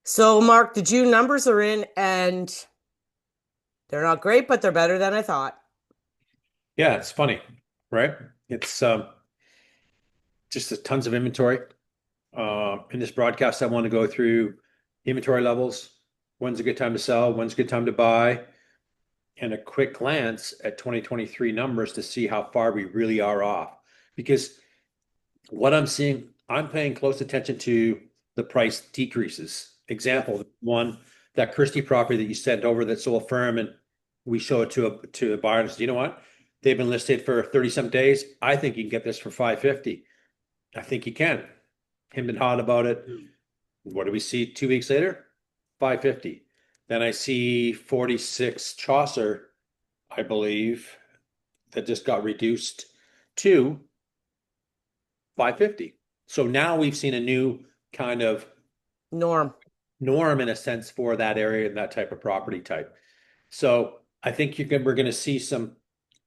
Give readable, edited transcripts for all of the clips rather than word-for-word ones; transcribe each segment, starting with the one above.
So, Mark, the June numbers are in and they're not great, but they're better than I thought. Yeah, it's funny, right? It's just tons of inventory. In this broadcast, I want to go through inventory levels, when's a good time to sell, when's a good time to buy, and a quick glance at 2023 numbers to see how far we really are off. Because what I'm seeing, I'm paying close attention to the price decreases. Example, one, that Christie property that you sent over that sold firm, and we show it to a buyer and said, you know what? They've been listed for 30 some days. I think you can get this for 550. I think you can. Him and hot about it. What do we see 2 weeks later? 550. Then I see 46 Chaucer, I believe, that just got reduced to 550. So now we've seen a new kind of Norm. norm in a sense for that area and that type of property type. So I think we're going to see some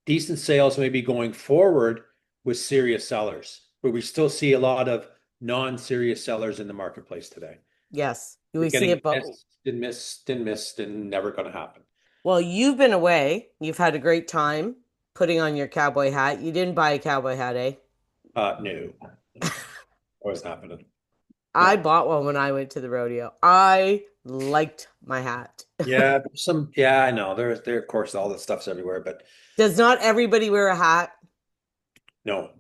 decent sales maybe going forward with serious sellers, but we still see a lot of non-serious sellers in the marketplace today. Yes, We're we see getting it, but missed and never going to happen. well, you've been away. You've had a great time putting on your cowboy hat. You didn't buy a cowboy hat, eh? No, always happening. I No. bought one when I went to the rodeo. I liked my hat. Yeah, yeah, I know. There, of course, all this stuff's everywhere, but Does not everybody wear a hat? no,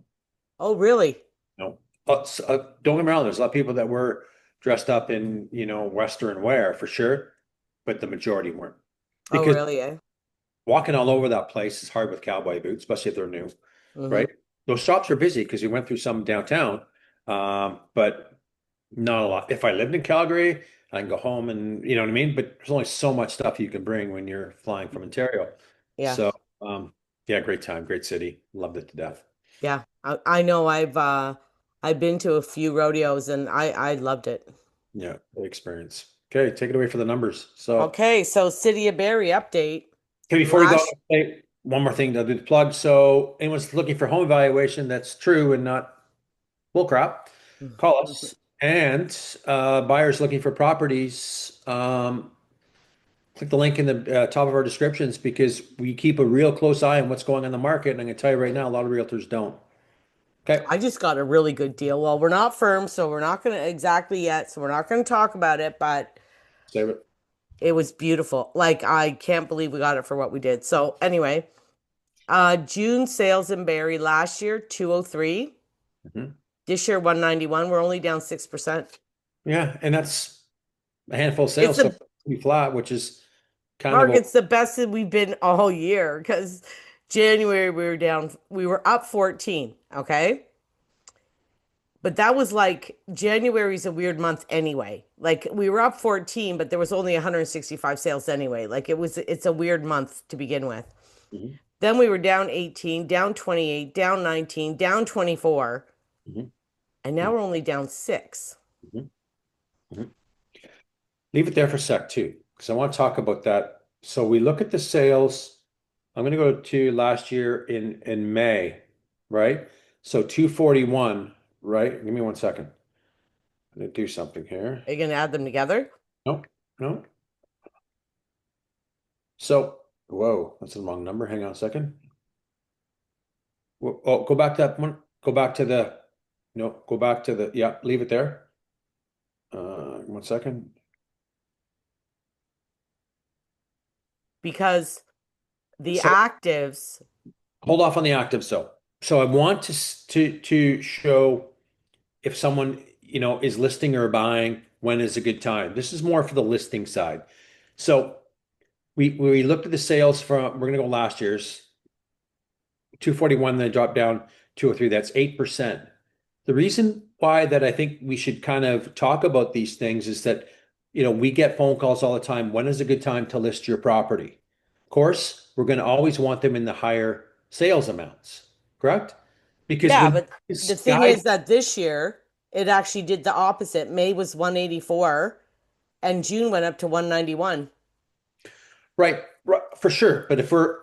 Oh, really? no. But don't get me wrong, there's a lot of people that were dressed up in, Western wear for sure, but the majority weren't. Oh, Because really, eh? walking all over that place is hard with cowboy boots, especially if they're new, Mm-hmm. right? Those shops are busy because we went through some downtown, but not a lot. If I lived in Calgary, I can go home and you know what I mean. But there's only so much stuff you can bring when you're flying from Ontario. Yeah. So, yeah, great time, great city, loved it to death. Yeah. I know I've been to a few rodeos and I loved it. Yeah, great experience. Okay, take it away for the numbers. So, Okay, so City of Barrie update. okay, before we go, Last, hey, one more thing to do the plug. So, anyone's looking for home evaluation that's true and not bullcrap, call us. And buyers looking for properties, click the link in the top of our descriptions because we keep a real close eye on what's going on in the market. And I'm going to tell you right now, a lot of realtors don't. Okay, I just got a really good deal. Well, we're not firm, so we're not going to exactly yet, so we're not going to talk about it, but save it. it was beautiful. Like I can't believe we got it for what we did. So anyway, June sales in Barrie last year 203. Mhm. This year 191. We're only down 6%. Yeah, and that's a handful of It's sales, so a pretty flat, which is kind of Mark, it's the best that we've been all year because January we were up 14, okay? But that was like January's a weird month anyway. Like we were up 14, but there was only 165 sales anyway. It's a weird month to begin with. Mhm, Then we were down 18, down 28, down 19, down 24, mhm, and now mhm, we're only down 6. mhm, mhm. Leave it there for a sec too, because I want to talk about that. So we look at the sales. I'm going to go to last year in May, right? So 241, right? Give me 1 second. I'm going to do something here. Are you going to add them together? Nope, no. So, whoa, that's the wrong number. Hang on a second. Oh, go back to that one. Go back to the, no, go back to the, yeah, leave it there. 1 second. Because the So actives, hold off on the active. So I want to show if someone, is listing or buying, when is a good time. This is more for the listing side. So we looked at the sales from, we're going to go last year's 241, then dropped down 203. That's 8%. The reason why that I think we should kind of talk about these things is that, we get phone calls all the time. When is a good time to list your property? Of course, we're going to always want them in the higher sales amounts, correct? Because yeah, when but the this thing guy, is that this year it actually did the opposite. May was 184 and June went up to 191. right, right, for sure. But if we're,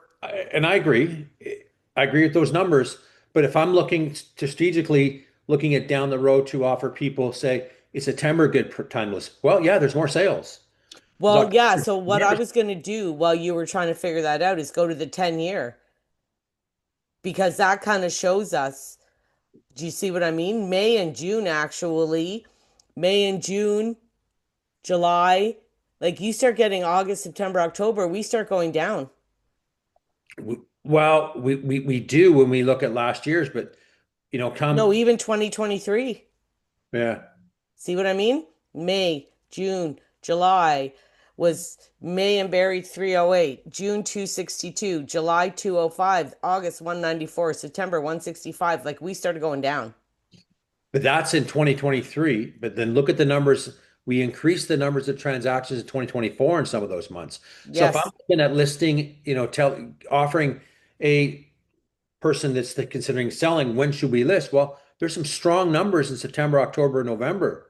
and I agree with those numbers. But if I'm looking strategically, looking at down the road to offer people, say, is September a good time to list? Well, yeah, there's more sales. There's Well, yeah, October, so what I November. was going to do while you were trying to figure that out is go to the 10-year because that kind of shows us. Do you see what I mean? May and June, actually. May and June, July. Like you start getting August, September, October, we start going down. Well, we do when we look at last year's, but No, come, even 2023. yeah. See what I mean? May, June, July was May and Barrie 308, June 262, July 205, August 194, September 165. Like we started going down. But that's in 2023. But then look at the numbers. We increased the numbers of transactions in 2024 in some of those months. So if I'm Yes. looking at listing, offering a person that's considering selling, when should we list? Well, there's some strong numbers in September, October, November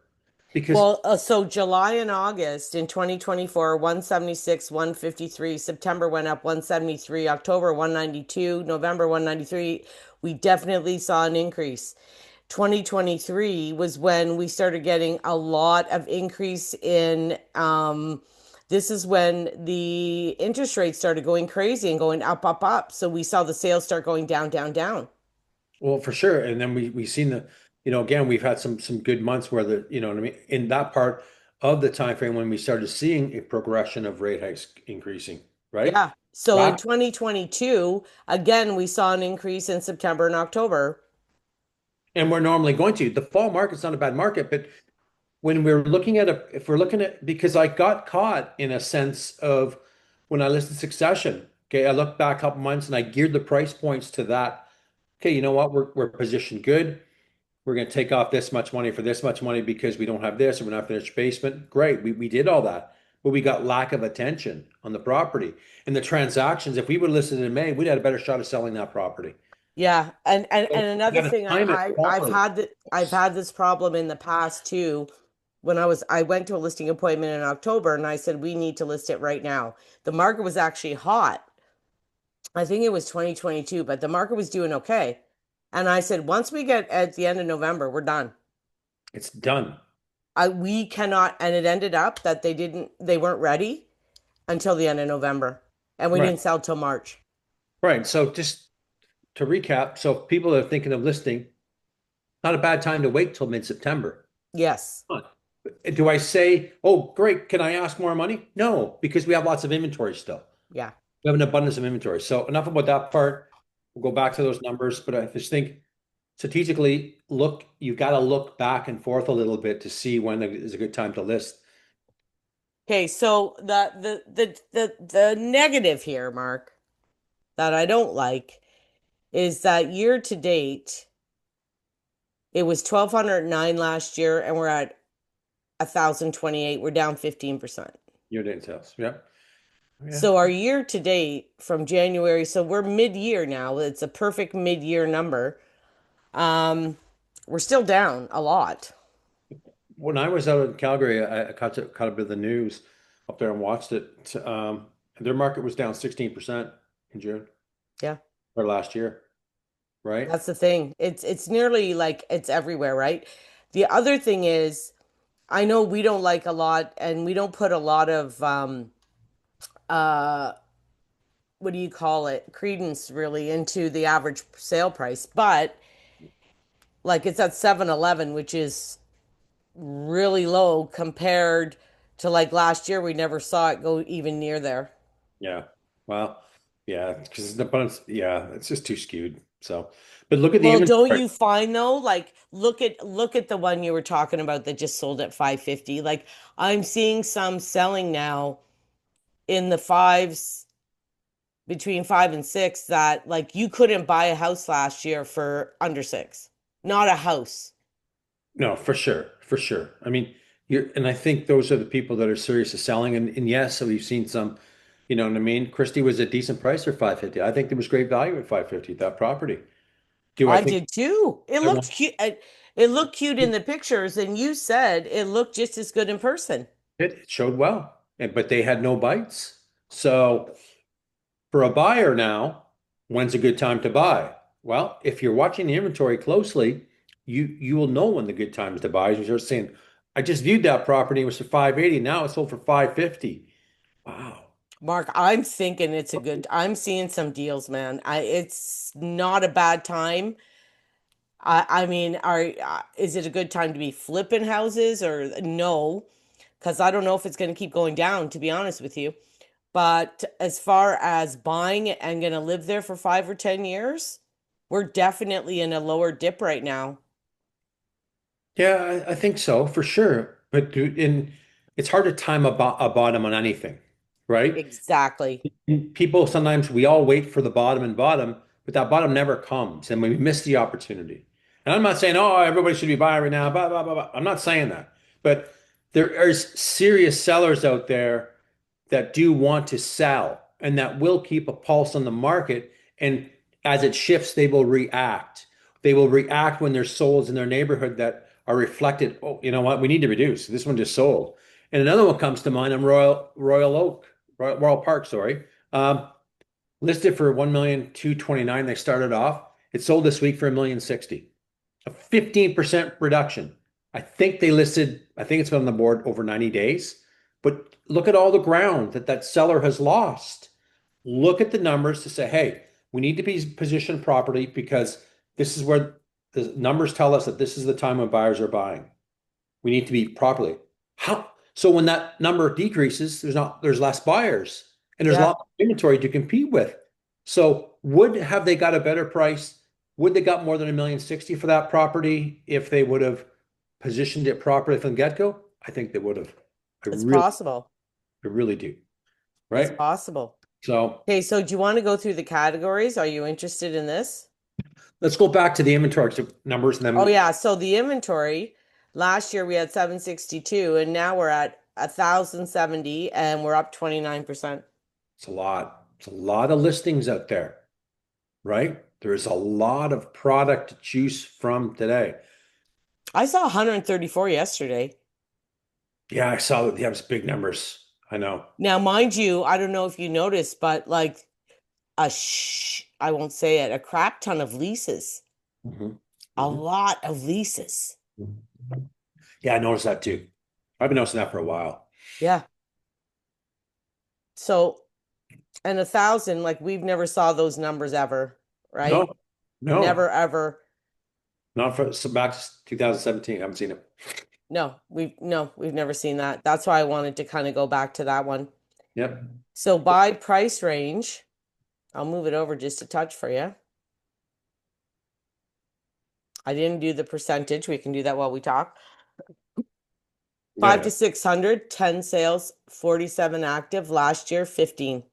because Well, so July and August in 2024, 176, 153. September went up 173, October 192, November 193. We definitely saw an increase. 2023 was when we started getting a lot of increase in this is when the interest rates started going crazy and going up, up, up. So we saw the sales start going down, down, down. well, for sure. And then we seen again, we've had some good months where what I mean, in that part of the time frame when we started seeing a progression of rate hikes increasing, right? Yeah. So in That 2022, again, we saw an increase in September and October. and we're normally going to. The fall market's not a bad market, but when we're looking at if we're looking at, because I got caught in a sense of when I listed Succession. Okay, I looked back a couple months and I geared the price points to that. Okay, you know what? We're positioned good. We're going to take off this much money for this much money because we don't have this and we're not finished basement. Great. We did all that, but we got lack of attention on the property and the transactions. If we would have listed in May, we'd had a better shot of selling that property. Yeah, So and we another got to thing time it properly. I've had this problem in the past too. When I went to a listing appointment in October and I said we need to list it right now. The market was actually hot. I think it was 2022, but the market was doing okay. And I said once we get at the end of November, we're done. It's done. I we cannot, and it ended up that they weren't ready until the end of November, and we Right. didn't sell till March. Right. So just to recap, so if people are thinking of listing, not a bad time to wait till mid-September. Yes. Huh. Do I say, oh, great, can I ask more money? No, because we have lots of inventory still. Yeah. We have an abundance of inventory. So enough about that part. We'll go back to those numbers, but I just think strategically, you've got to look back and forth a little bit to see when is a good time to list. Okay, so the negative here, Mark, that I don't like is that year to date, it was 1,209 last year, and we're at 1,028. We're down 15%. Your day sales. Yeah. Yeah. So our year to date from January, so we're mid-year now. It's a perfect mid-year number. Um, we're still down a lot. When I was out in Calgary, I caught a bit of the news up there and watched it. Their market was down 16% in June Yeah, or last year, right? that's the thing. It's nearly like it's everywhere, right? The other thing is, I know we don't like a lot, and we don't put a lot of uh what do you call it, credence really into the average sale price, but like it's at 7-Eleven, which is really low compared to like last year. We never saw it go even near there. Yeah. Well, yeah, because the bunch, yeah, it's just too skewed. So, but look at the Well, don't inventory. you find though, like look at the one you were talking about that just sold at 550. Like I'm seeing some selling now in the fives, between 5 and 6, that like you couldn't buy a house last year for under 6. Not a house. No, for sure, for sure. I mean, and I think those are the people that are serious to selling. And yes, so we've seen some, you know what I mean? Christie was a decent price for 550. I think there was great value at 550, that property. Do I I think did too. It I want looked cute. It looked cute in the pictures, and you said it looked just as good in person. it? It showed well, but they had no bites. So for a buyer now, when's a good time to buy? Well, if you're watching the inventory closely, you will know when the good time is to buy. You start saying, I just viewed that property. It was for 580. Now it's sold for 550. Wow. Mark, I'm thinking I'm seeing some deals, man. It's not a bad time. I mean, is it a good time to be flipping houses or no? Because I don't know if it's going to keep going down, to be honest with you. But as far as buying it and going to live there for 5 or 10 years, we're definitely in a lower dip right now. Yeah, I think so for sure. It's hard to time a bottom on anything, right? Exactly. And people sometimes we all wait for the bottom, but that bottom never comes, and we miss the opportunity. And I'm not saying, oh, everybody should be buying right now, blah, blah, blah, blah. I'm not saying that. But there are serious sellers out there that do want to sell and that will keep a pulse on the market. And as it shifts, they will react. They will react when there's souls in their neighborhood that are reflected. Oh, you know what? We need to reduce. This one just sold. And another one comes to mind. I'm Royal Park, sorry. Um, Listed for 1,229,000. They started off. It sold this week for 1,060,000. A 15% reduction. I think it's been on the board over 90 days. But look at all the ground that seller has lost. Look at the numbers to say, hey, we need to be positioned properly because this is where the numbers tell us that this is the time when buyers are buying. We need to be properly. How? So when that number decreases, there's less buyers and there's a Yeah, lot of inventory to compete with. So have they got a better price? Would they got more than 1,060,000 for that property if they would have positioned it properly from the get-go? I think they would have. I it's really, possible. I really do. It's Right? possible. So Okay, so do you want to go through the categories? Are you interested in this? let's go back to the inventory numbers and Oh then yeah, so the inventory last year we had 762 and now we're at 1,070 and we're up 29%. it's a lot. It's a lot of listings out there, right? There's a lot of product to choose from today. I saw 134 yesterday. Yeah, I saw that. Yeah, it's big numbers. I know. Now, mind you, I don't know if you noticed, but like I won't say it, a crap ton of leases. Mhm. A Mhm. lot of leases. Yeah, I noticed that too. I've been noticing that for a while. Yeah. So, and 1,000, like we've never saw those numbers ever, right? No, no, Never ever. not for so back to 2017. I haven't seen it. No, we've never seen that. That's why I wanted to kind of go back to that one. Yep. So by price range, I'll move it over just a touch for you. I didn't do the percentage. We can do that while we talk. Yeah, Five yeah. to 600, 10 sales, 47 active. Last year, 15,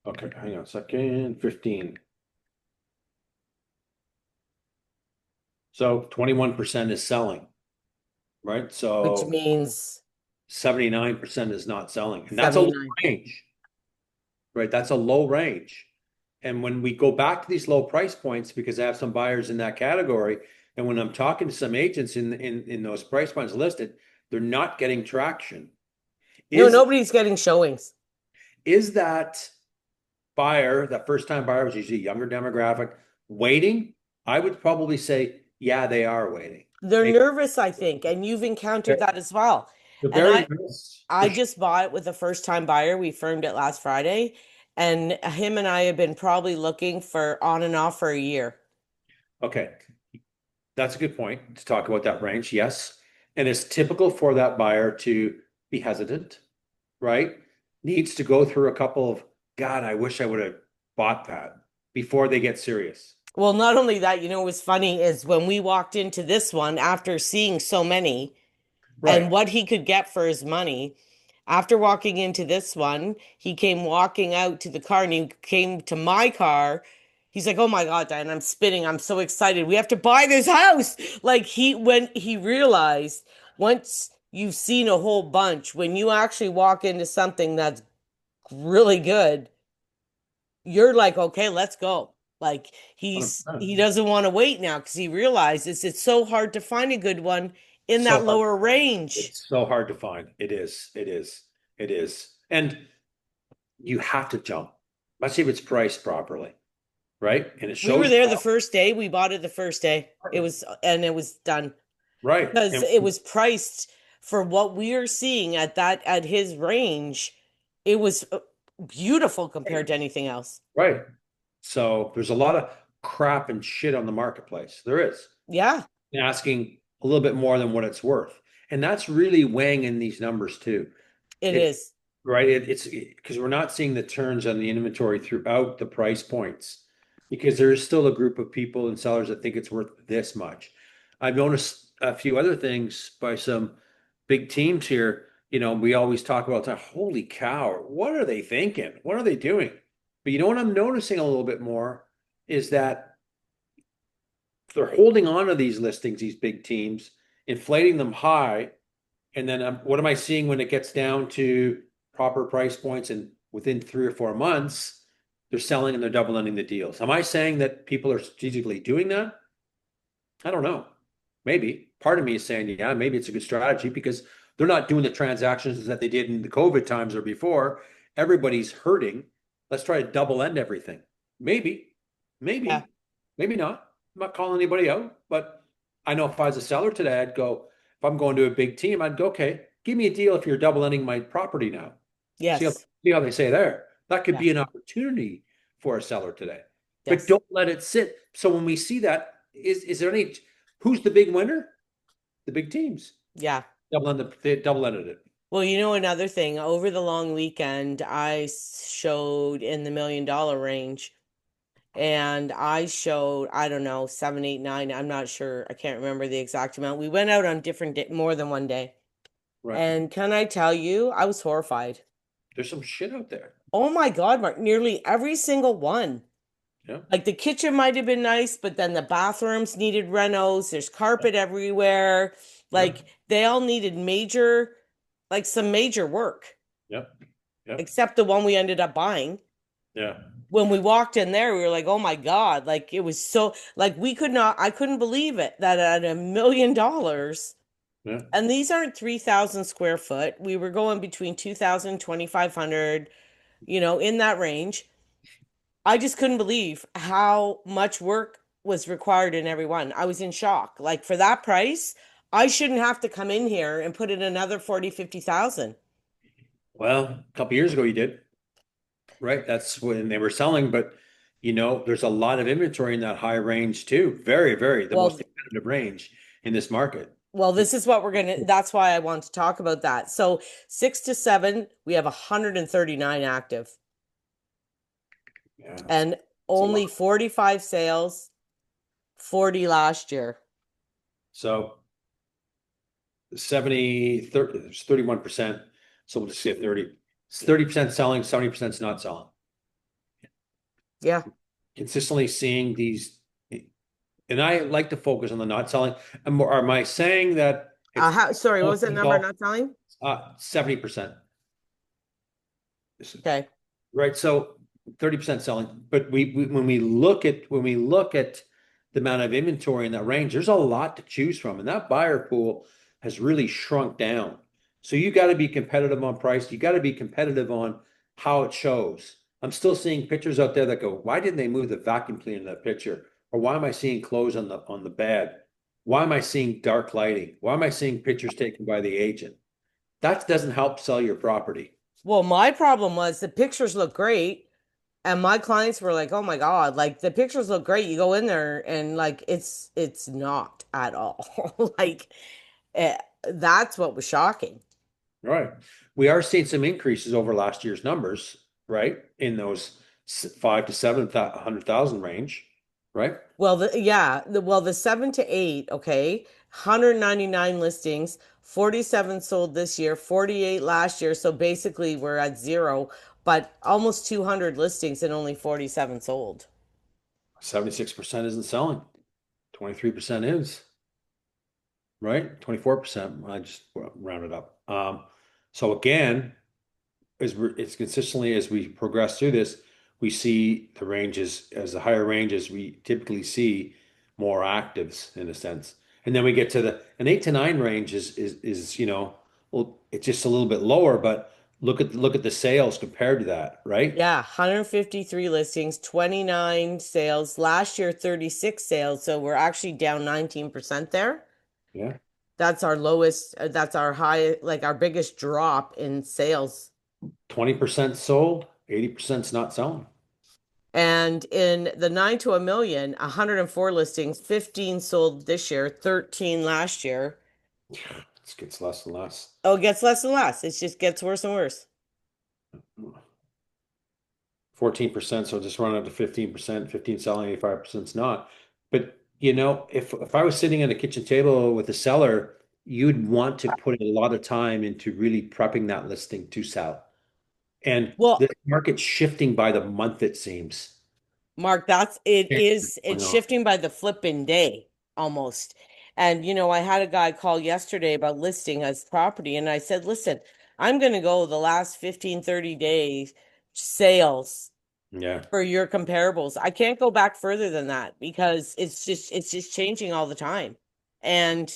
Okay, hang on a second. 15. So 21% is selling, right? which So means 79% is not selling. And that's a low 79. range, right? That's a low range. And when we go back to these low price points, because I have some buyers in that category, and when I'm talking to some agents in those price points listed, they're not getting traction. No, Is nobody's getting showings. is that buyer, that first time buyer was usually a younger demographic, waiting? I would probably say, yeah, they are waiting. They're They, nervous, I think, and you've encountered they're, that as well. they're And very I nervous I for sure. just bought it with a first time buyer. We firmed it last Friday, and him and I have been probably looking for on and off for a year. Okay, that's a good point to talk about that range. Yes. And it's typical for that buyer to be hesitant, right? Needs to go through a couple of, God, I wish I would have bought that before they get serious. Well, not only that, you know, what's funny is when we walked into this one after seeing so many and Right. what he could get for his money. After walking into this one, he came walking out to the car and he came to my car. He's like, "Oh my God, Diane, I'm spinning. I'm so excited. We have to buy this house." Like when he realized once you've seen a whole bunch, when you actually walk into something that's really good, you're like, "Okay, let's go." Like he 100%. doesn't want to wait now because he realizes it's so hard to find a good one in So that hard. lower range. It's so hard to find. It is. It is. It is. And you have to jump. Let's see if it's priced properly, right? And it We were shows there the first day. We bought it the first day. It was done right. because And it was priced. for what we are seeing at his range, it was beautiful compared to anything else. Right. So there's a lot of crap and shit on the marketplace. There is. Yeah, Asking a little bit more than what it's worth. And that's really weighing in these numbers too. it It is. right. It's because we're not seeing the turns on the inventory throughout the price points because there is still a group of people and sellers that think it's worth this much. I've noticed a few other things by some big teams here. We always talk about that. Holy cow, what are they thinking? What are they doing? But you know what I'm noticing a little bit more is that they're holding on to these listings, these big teams, inflating them high. And then what am I seeing when it gets down to proper price points and within 3 or 4 months, they're selling and they're double ending the deals? Am I saying that people are strategically doing that? I don't know. Maybe. Part of me is saying, yeah, maybe it's a good strategy because they're not doing the transactions that they did in the COVID times or before. Everybody's hurting. Let's try to double end everything. Maybe, Yeah. maybe, maybe not. I'm not calling anybody out, but I know if I was a seller today, I'd go, if I'm going to a big team, I'd go, okay, give me a deal if you're double ending my property now. See how, Yes. see how they say there. That could Yeah. be an opportunity for a seller today. But Yes. don't let it sit. So when we see that, is there any who's the big winner? The big teams. Yeah. They double ended it. Well, another thing, over the long weekend, showed in the $1 million range, and I showed, I don't know, seven, eight, nine. I'm not sure. I can't remember the exact amount. We went out on different day, more than one day. Right. And can I tell you, I was horrified. There's some shit out there. Oh my God, Mark, nearly every single one. Yeah. Like the kitchen might have been nice, but then the bathrooms needed renos. There's carpet everywhere. Yeah. Like they all needed some major work, Yep. Yep. except the one we ended up buying. Yeah. When we walked in there, we were like, oh my God, like it was so, like I couldn't believe it that at $1 million, Yeah. and these aren't 3,000 square foot. We were going between 2,000, 2,500, in that range. I just couldn't believe how much work was required in every one. I was in shock. Like for that price, I shouldn't have to come in here and put in another 40, 50,000. Well, a couple years ago you did, right? That's when they were selling, but there's a lot of inventory in that high range too. Very, very the most Well, competitive range in this market. this is what that's why I want to talk about that. So 6 to 7, we have 139 active Yeah. and It's a only lot. 45 sales, 40 last year. So 30, there's 31%. So we'll just say 30. It's 30% selling, 70% is not selling. Yeah. Consistently seeing these, and I like to focus on the not selling. Am I saying that it's Sorry, what was that number all not selling? 70%? Okay. Right. So 30% selling. But when we look at the amount of inventory in that range, there's a lot to choose from. And that buyer pool has really shrunk down. So you got to be competitive on price. You got to be competitive on how it shows. I'm still seeing pictures out there that go, why didn't they move the vacuum cleaner in that picture? Or why am I seeing clothes on the bed? Why am I seeing dark lighting? Why am I seeing pictures taken by the agent? That doesn't help sell your property. Well, my problem was the pictures look great, and my clients were like, "Oh my God, like the pictures look great." You go in there and like it's not at all. Like that's what was shocking. Right. We are seeing some increases over last year's numbers, right? In those 5 to 7 hundred thousand range, right? Well, the 7 to 8, okay, 199 listings, 47 sold this year, 48 last year. So basically we're at zero, but almost 200 listings and only 47 sold. 76% isn't selling. 23% is, right? 24%. I just rounded up. So again, it's consistently as we progress through this, we see the ranges as the higher ranges, we typically see more actives in a sense. And then we get to an 8 to 9 range is well, it's just a little bit lower, but look at the sales compared to that, right? Yeah, 153 listings, 29 sales. Last year, 36 sales. So we're actually down 19% there. Yeah. That's our lowest, that's our high, like our biggest drop in sales. 20% sold, 80%'s not selling. And in the 9 to 1 million, 104 listings, 15 sold this year, 13 last year. It gets less and less. Oh, it gets less and less. It just gets worse and worse. 14%, so just run up to 15%, 15 selling, 85%'s not. But you know, if I was sitting at a kitchen table with a seller, you'd want to put a lot of time into really prepping that listing to sell. And Well, the market's shifting by the month, it seems. Mark, it's Going on. shifting by the flipping day almost. And I had a guy call yesterday about listing his property, and I said, listen, I'm going to go the last 15, 30 days sales Yeah. for your comparables. I can't go back further than that because it's just changing all the time. And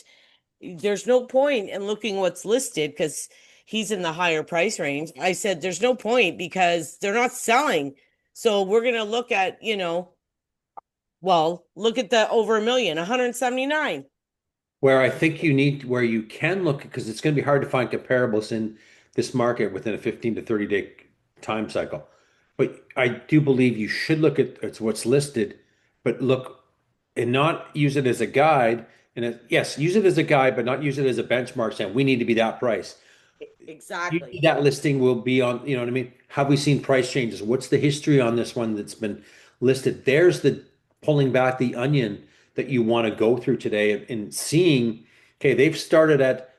there's no point in looking what's listed because he's in the higher price range. I said there's no point because they're not selling. So we're going to look at, well, look at the over 1 million, 179. Where you can look, because it's going to be hard to find comparables in this market within a 15 to 30 day time cycle. But I do believe you should look at what's listed, but look and not use it as a guide. And yes, use it as a guide, but not use it as a benchmark saying we need to be that price. Exactly. Usually that listing will be on, you know what I mean? Have we seen price changes? What's the history on this one that's been listed? There's the pulling back the onion that you want to go through today and seeing, okay, they've started at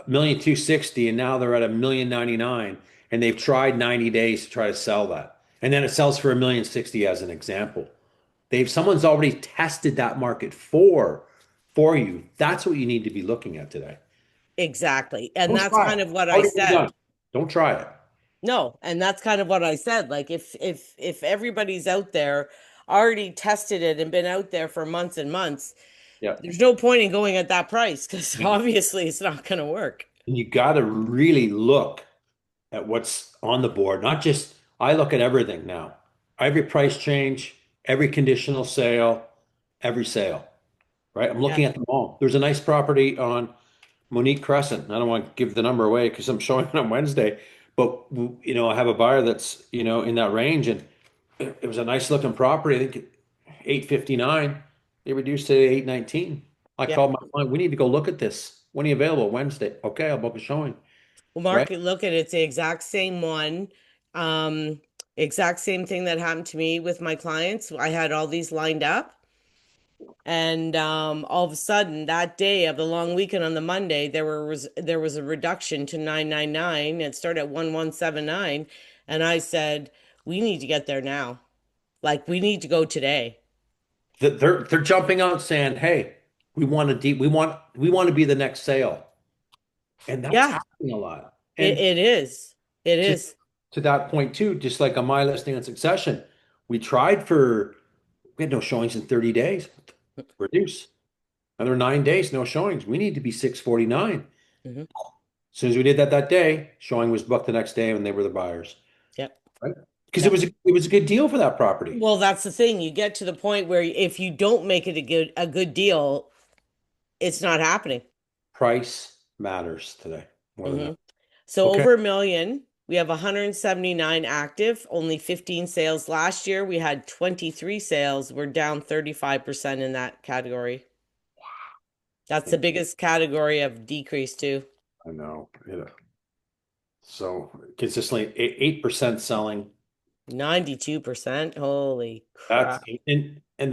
1,260,000 and now they're at 1,099,000 and they've tried 90 days to try to sell that. And then it sells for 1,060,000 as an example. Someone's already tested that market for you. That's what you need to be looking at today. Exactly. And Don't that's try it. kind of what I Already been said. done. Don't try it. No, and that's kind of what I said. Like if everybody's out there already tested it and been out there for months and months, Yeah. there's no point in going at that price because obviously it's not going to work. And you got to really look at what's on the board. Not just, I look at everything now. Every price change, every conditional sale, every sale, right? I'm Yeah. looking at them all. There's a nice property on Monique Crescent. I don't want to give the number away because I'm showing it on Wednesday, but I have a buyer that's, in that range and it was a nice looking property. I think 859. They reduced to 819. I Yeah. called my client. We need to go look at this. When are you available? Wednesday. Okay, I'll book a showing. Well, Right? Mark, look at it. It's the exact same one. Um, exact same thing that happened to me with my clients. I had all these lined up. And all of a sudden, that day of the long weekend on the Monday, there was a reduction to 999. It started at 1179, and I said, "We need to get there now. Like we need to go today." They're jumping out saying, "Hey, we want to be the next sale," and that's Yeah, happening a lot. it, And it is. It to is. to that point too, just like on my listing in Succession, we had no showings in 30 days. Reduce another 9 days, no showings. We need to be 649. Hmm. As soon as we did that day, showing was booked the next day, and they were the buyers, Yep. right? Because it Yep. was a good deal for that property. Well, that's the thing. You get to the point where if you don't make it a good deal, it's not happening. Price matters today more than Hmm. ever. So Okay. over 1 million, we have 179 active, only 15 sales. Last year, we had 23 sales. We're down 35% in that category. That's the biggest category of decrease too. I know. So consistently 8% selling. 92%. Holy That's crap. and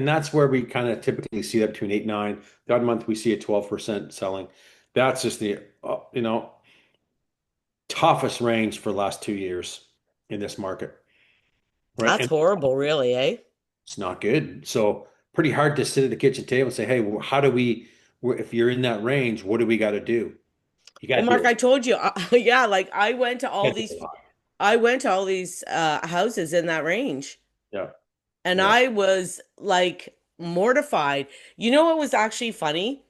that's where we kind of typically see that between 8, 9. The odd month we see a 12% selling. That's just the toughest range for the last 2 years in this market, right? That's And horrible, really, eh? it's not good. So pretty hard to sit at the kitchen table and say, hey, well, how do if you're in that range, what do we got to do? You got Well, to do Mark, it. I told you, yeah, like You gotta do it a lot. I went to all these houses in that range, Yeah. and Yeah. I was like mortified. You know what was actually funny?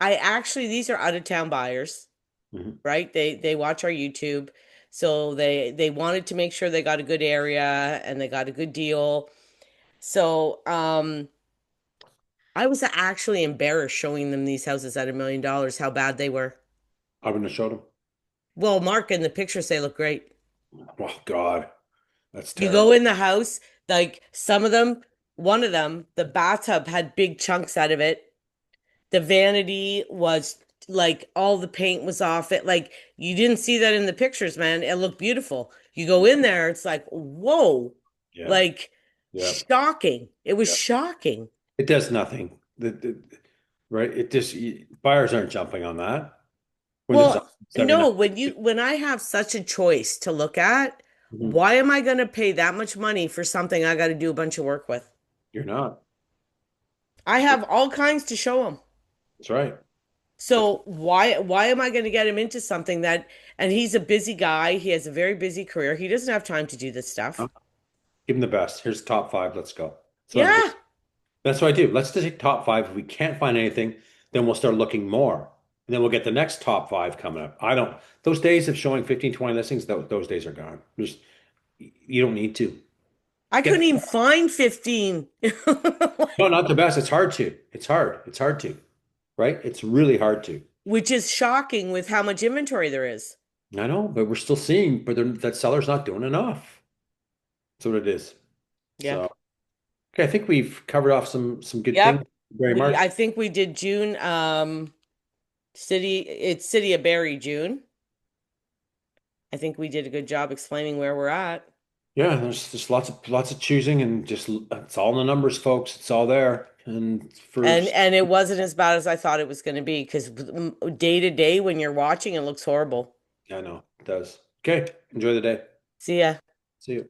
These are out of town buyers, Mhm. right? They watch our YouTube. So they wanted to make sure they got a good area and they got a good deal. So I was actually embarrassed showing them these houses at $1 million, how bad they were. I wouldn't have showed them. Well, Mark, in the pictures, they look great. Oh God, that's You go terrible. in the house, like some of them, one of them, the bathtub had big chunks out of it. The vanity was like all the paint was off it. Like you didn't see that in the pictures, man. It looked beautiful. You go in there, it's like, whoa, Yeah, like yeah, shocking. It was yeah. shocking. It does nothing. Right? It just buyers aren't jumping on that when it's Well, no, 79. when I have such a choice to look at, Mhm. why am I going to pay that much money for something I got to do a bunch of work with? You're not. I have all kinds to show them. That's right. That's So why am I going to get him into something that, and he's a busy guy. He has a very busy career. He doesn't have time to do this stuff. give them the best. Here's top five. Let's go. That's what I'm doing. Yeah. That's what I do. Let's just take top five. If we can't find anything, then we'll start looking more. And then we'll get the next top five coming up. I don't, those days of showing 15, 20 listings, those days are gone. Just, you don't need to. I couldn't Get, even find 15. no, not the best. It's hard to. It's hard. It's hard to, right? It's really hard to. Which is shocking with how much inventory there is. I know, but we're still seeing, but that seller's not doing enough. That's what it is. Yeah. So, okay, I think we've covered off some good things. Yep. Very I much. think we did June, it's City of Barrie, June. I think we did a good job explaining where we're at. Yeah, there's just lots of choosing and just it's all in the numbers, folks. It's all there. And for And it wasn't as bad as I thought it was going to be because day to day when you're watching, it looks horrible. I know it does. Okay, enjoy the day. See ya. See you.